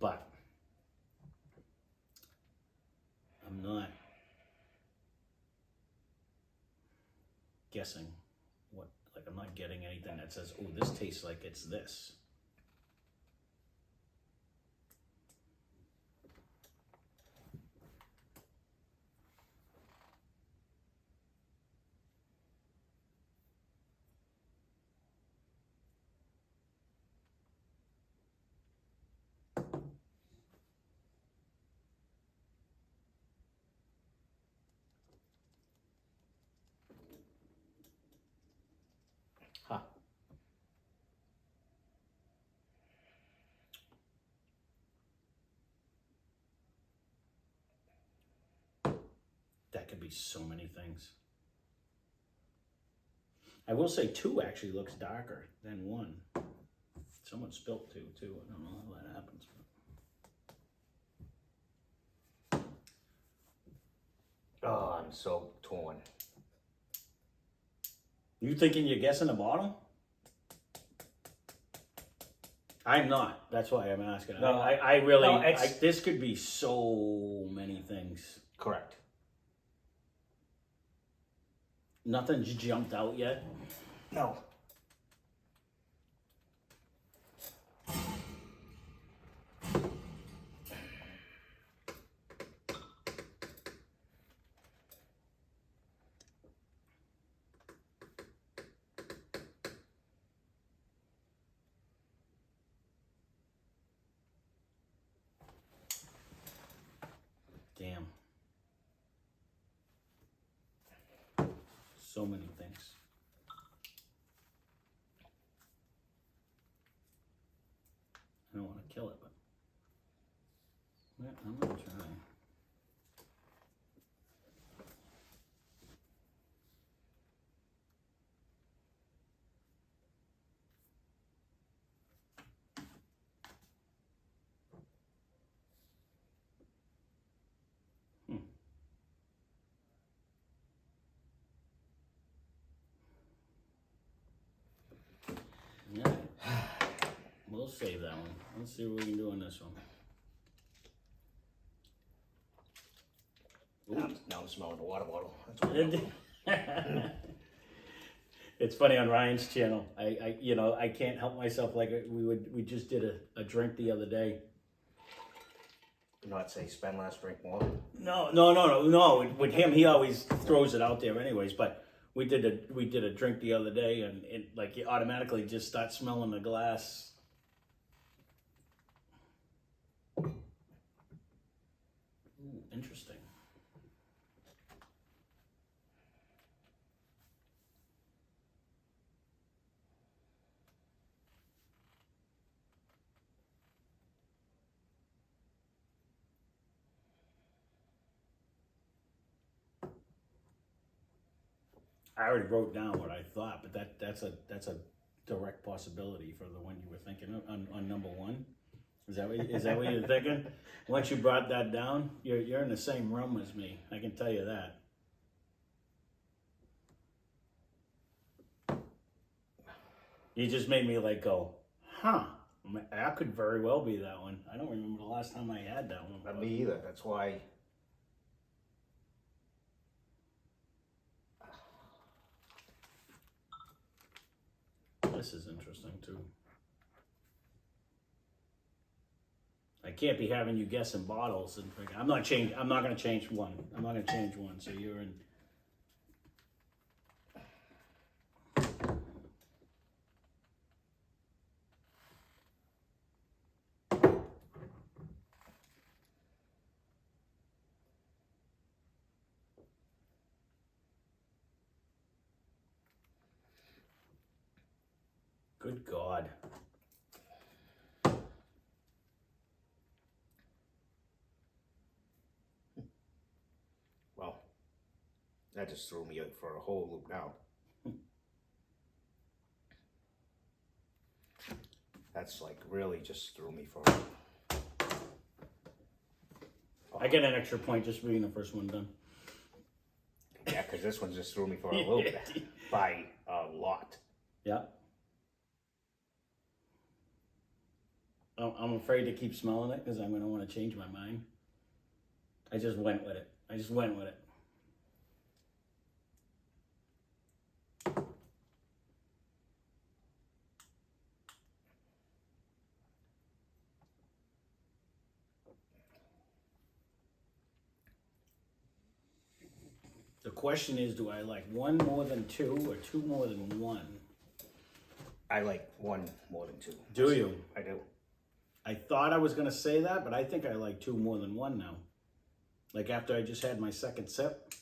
but I'm not guessing what, like I'm not getting anything that says, oh, this tastes like it's this. Huh. That could be so many things. I will say 2 actually looks darker than 1. Someone spilt 2 too. I don't know how that happens. Oh, I'm so torn. You thinking you're guessing the bottom? I'm not. That's why I'm asking. No, I really, no, this could be so many things. Correct. Nothing's jumped out yet. No. Damn. So many things. I don't want to kill it, but yeah, I'm gonna try. Yeah, we'll save that one. Let's see what we can do on this one. Now I'm smelling the water bottle. That's what I'm It's funny on Ryan's channel. I can't help myself. Like we just did a drink the other day. not say spend less, drink more. No. With him, he always throws it out there, anyways. But we did a drink the other day, and it like you automatically just start smelling the glass. Ooh, interesting. I already wrote down what I thought, but that's a direct possibility for the one you were thinking of, on number 1. Is that what you're thinking? Once you brought that down, you're in the same room as me. I can tell you that. You just made me like go, huh? That could very well be that one. I don't remember the last time I had that one. Not me either. That's why. This is interesting too. I can't be having you guessing bottles and I'm not going to change one. I'm not going to change one. So you're in. Good God. Well, that just threw me for a whole loop now. That's like really just threw me for. I get an extra point just for being the first one done. Yeah, because this one just threw me for a loop by a lot. Yeah. I'm afraid to keep smelling it because I'm going to want to change my mind. I just went with it. The question is, do I like one more than two or two more than one? I like one more than two. Do you? I do. I thought I was going to say that, but I think I like two more than one now. Like after I just had my second sip.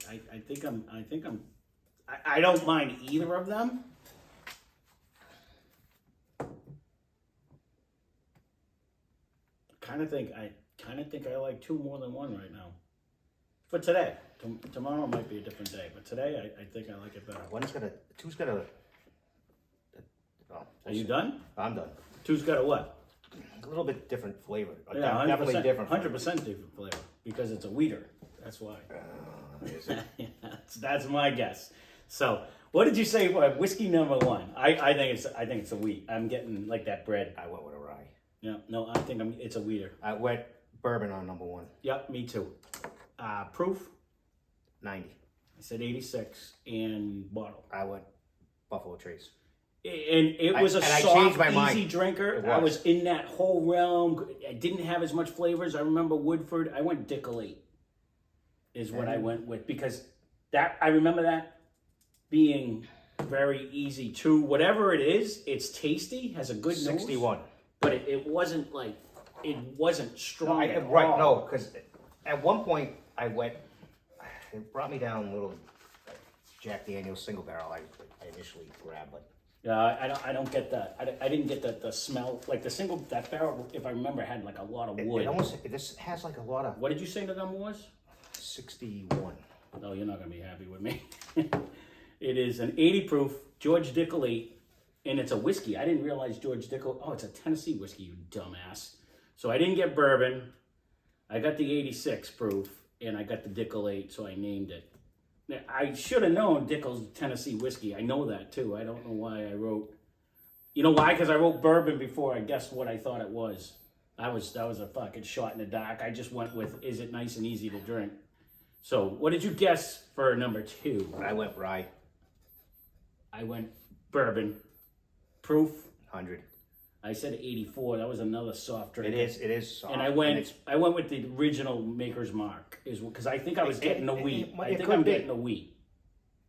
I don't mind either of them. I kind of think I like two more than one right now. For today. Tomorrow might be a different day, but today I think I like it better. Two's got a. Are you done? I'm done. Two's got a what? A little bit different flavor. Yeah, definitely different. 100% different flavor because it's a weeder. That's why. Is it? That's my guess. So, what did you say for whiskey number one? I think it's a wheat. I'm getting like that bread. I went with a rye. Yeah, no, I think it's a weeder. I went bourbon on number one. Yep, me too. Proof? 90. I said 86 and bottle. I went Buffalo Trace. And it was a I soft, changed my easy mind. drinker. I was in that whole realm. I didn't have as much flavors. I remember Woodford. I went Dickelate is what I went with because I remember that being very easy too. Whatever it is, it's tasty, has a good 61. nose. But it wasn't strong at all. Right, no, because at one point it brought me down a little Jack Daniel's single barrel I initially grabbed, but Yeah, I don't get that. I didn't get the smell. Like that barrel, if I remember, had like a lot of wood. This has like a lot of What did you say the number was? 61. No, you're not going to be happy with me. It is an 80 proof George Dickel 8, and it's a whiskey. I didn't realize George Dickel. Oh, it's a Tennessee whiskey, you dumbass. So I didn't get bourbon. I got the 86 proof, and I got the Dickel 8, so I named it. I should have known Dickel's Tennessee whiskey. I know that too. I don't know why I wrote. You know why? Because I wrote bourbon before I guessed what I thought it was. That was a fucking shot in the dark. I just went with, is it nice and easy to drink? So, what did you guess for number two? I went rye. I went bourbon. Proof? 100. I said 84. That was another soft drink. It is soft. And I went with the original Maker's Mark, because I think I was getting the wheat. I think I'm getting the wheat,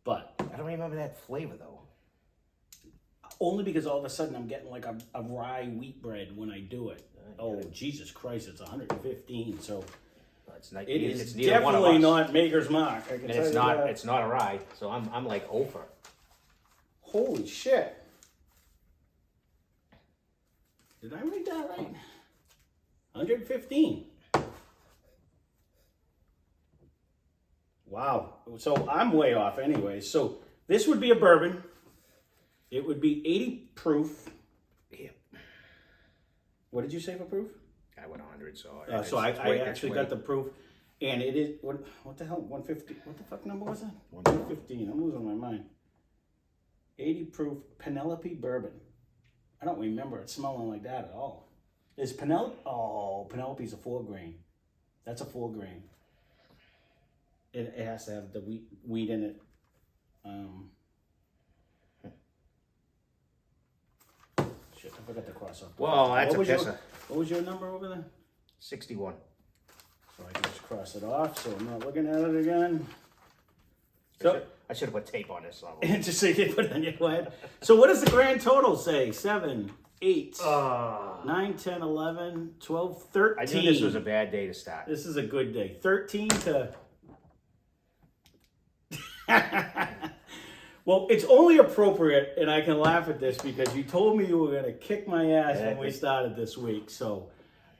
but I don't remember that flavor though. Only because all of a sudden I'm getting like a rye wheat bread when I do it. Oh Jesus Christ! It's 115. So it's not. It's neither one of definitely us. not Maker's Mark. I can And tell it's you not. that. It's not a rye. So I'm like over. Holy shit! Did I read that right? 115. Wow. So I'm way off anyway. So this would be a bourbon. It would be 80 proof. Yeah. What did you say for proof? I went 100. So I actually got the proof. And it is, what the hell, 150, what the fuck number was that? 115, I'm losing my mind. 80 proof Penelope bourbon. I don't remember it smelling like that at all. Is Penelope, Penelope's a 4 grain. That's a 4 grain. It has to have the wheat in it. Shit, I forgot to cross off. Well, that's a pisser. What was your number over there? 61. So I can just cross it off, so I'm not looking at it again. So I should have put tape on this. So just so you can put it on your head. So what does the grand total say? 7, 8, 9, 10, 11, 12, 13. I knew this was a bad day to start. This is a good day. 13 to... Well, it's only appropriate, and I can laugh at this because you told me you were going to kick my ass when we started this week. So,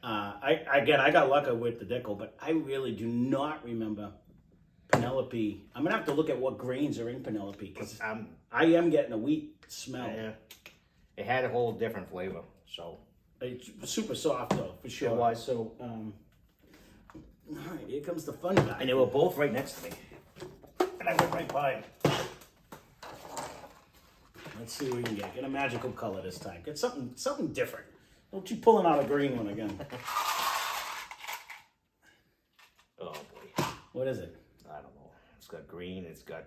I got lucky with the Dickel, but I really do not remember Penelope. I'm going to have to look at what grains are in Penelope because I am getting a wheat smell. Yeah. It had a whole different flavor, so. It's super soft, though, for sure. It was. So, all right, here comes the fun guy. And they were both right next to me. And I went right by him. Let's see what we can get. Get a magical color this time. Get something different. Don't you pulling out a green one again? Oh boy. What is it? I don't know. It's got green. It's got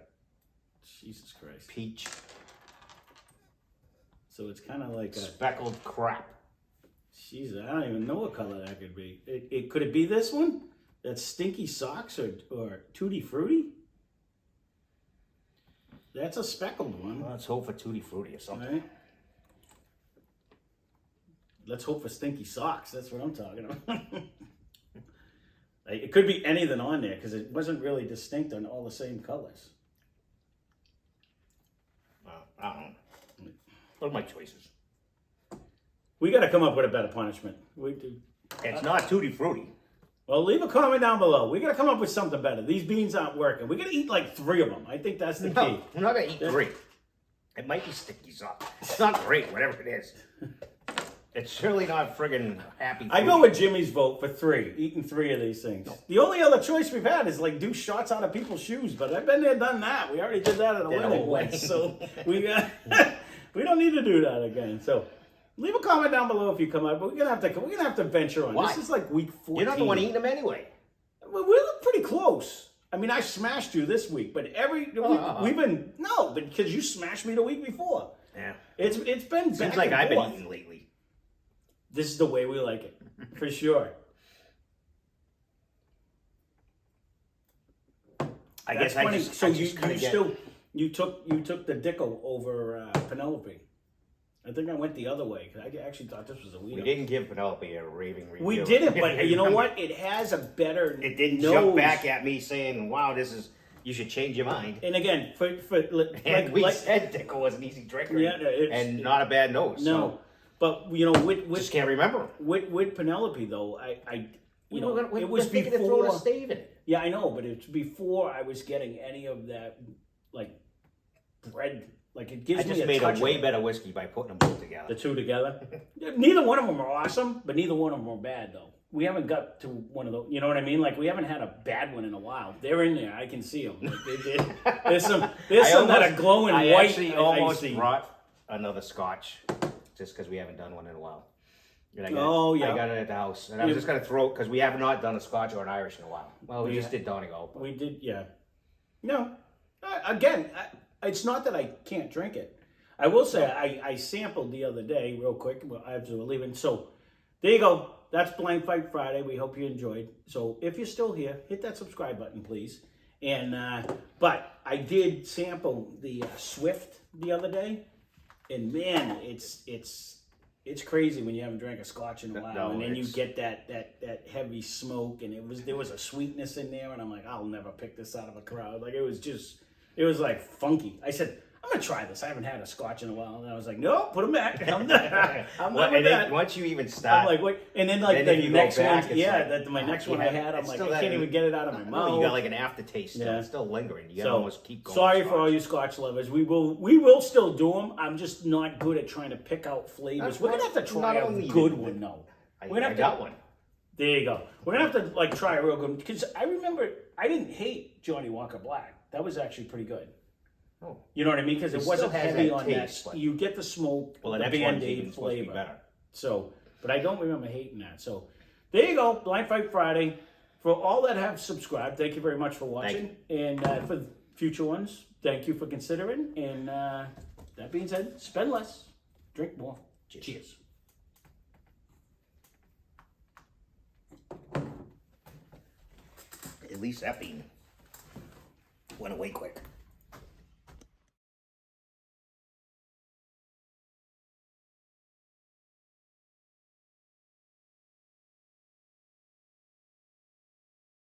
Jesus Christ. peach. So it's kind of like a... Speckled crap. Jesus, I don't even know what color that could be. Could it be this one? That's Stinky Socks or Tutti Frutti? That's a speckled one. Well, let's hope for Tutti Frutti or something. All right. Let's hope for Stinky Socks. That's what I'm talking about. It could be anything on there because it wasn't really distinct on all the same colors. I don't know. What are my choices? We got to come up with a better punishment. We do. It's not Tutti Frutti. Well, leave a comment down below. We got to come up with something better. These beans aren't working. We got to eat like 3 of them. I think that's the key. No, we're not going to eat 3. It might be Stinky Socks. It's not great, whatever it is. It's surely not friggin' happy. I go with Jimmy's vote for 3, eating 3 of these things. The only other choice we've had is like do shots out of people's shoes, but I've been there, done that. We already did that at a wedding once, so we don't need to do that again. So leave a comment down below if you come out, but we're gonna have to venture on. Why? This is like week 14. You're not the one eating them anyway. Well, we're pretty close. I mean, I smashed you this week, but we've been because you smashed me the week before. Yeah, it's been seems like I've been eating lately. This is the way we like it, for sure. I guess I just so I just you took the Dicko over Penelope. I think I went the other way because I actually thought this was a weed. We didn't give Penelope a raving review. We didn't, but you know what? It has a better. It didn't nose. jump back at me saying, "Wow, you should change your mind." And again, And we said Dicko was an easy drinker, and not a bad nose. No, so. but you know, with Just can't remember. with Penelope though, it was thinking of throwing before. a stave in it. Yeah, I know, but it's before I was getting any of that like bread. Like it gives I me just a made touch a way of better whiskey by putting them both together. the 2 together. Neither one of them are awesome, but neither one of them are bad though. We haven't got to one of those. You know what I mean? Like we haven't had a bad one in a while. They're in there. I can see them. Like, there's some that are glowing white. I actually almost see. brought another Scotch just because we haven't done one in a while. And I Oh, yeah. I got it at the house, and I was just gonna throw because we have not done a Scotch or an Irish in a while. Well, we just did Donegal. We did, yeah. No, again, it's not that I can't drink it. I will say I sampled the other day real quick as we were leaving. So there you go. That's Blind Fight Friday. We hope you enjoyed. So if you're still here, hit that subscribe button, please. And but I did sample the Swift the other day, and man, it's crazy when you haven't drank a Scotch in a while, No, and then you get that heavy smoke, and there was a sweetness in there, and I'm like, I'll never pick this out of a crowd. Like it was like funky. I said, I'm gonna try this. I haven't had a Scotch in a while, and I was like, no, put them back. I'm not with that. Once you even start, I'm like, wait, and then like then the you next go back, one, it's yeah, like, my next one I had, I'm like, I can't even get it out of my mouth. You got like an aftertaste. Still. Yeah. It's still lingering. You gotta almost keep going. Sorry for all you Scotch lovers. We will still do them. I'm just not good at trying to pick out flavors. We're gonna have to try a good one though. I got one. There you go. We're gonna have to like try a real good one because I remember I didn't hate Johnny Walker Black. That was actually pretty good. Oh. You know what I mean? Because it still wasn't has heavy that on taste, that. but- You get the smoke, Well, the the next one's Band-Aid even supposed to be flavor. better. So, but I don't remember hating that. So, there you go. Blind Fight Friday. For all that have subscribed, thank you very much for watching. And for future ones, thank you for considering. And that being said, spend less, drink more. Cheers. At least that bean went away quick.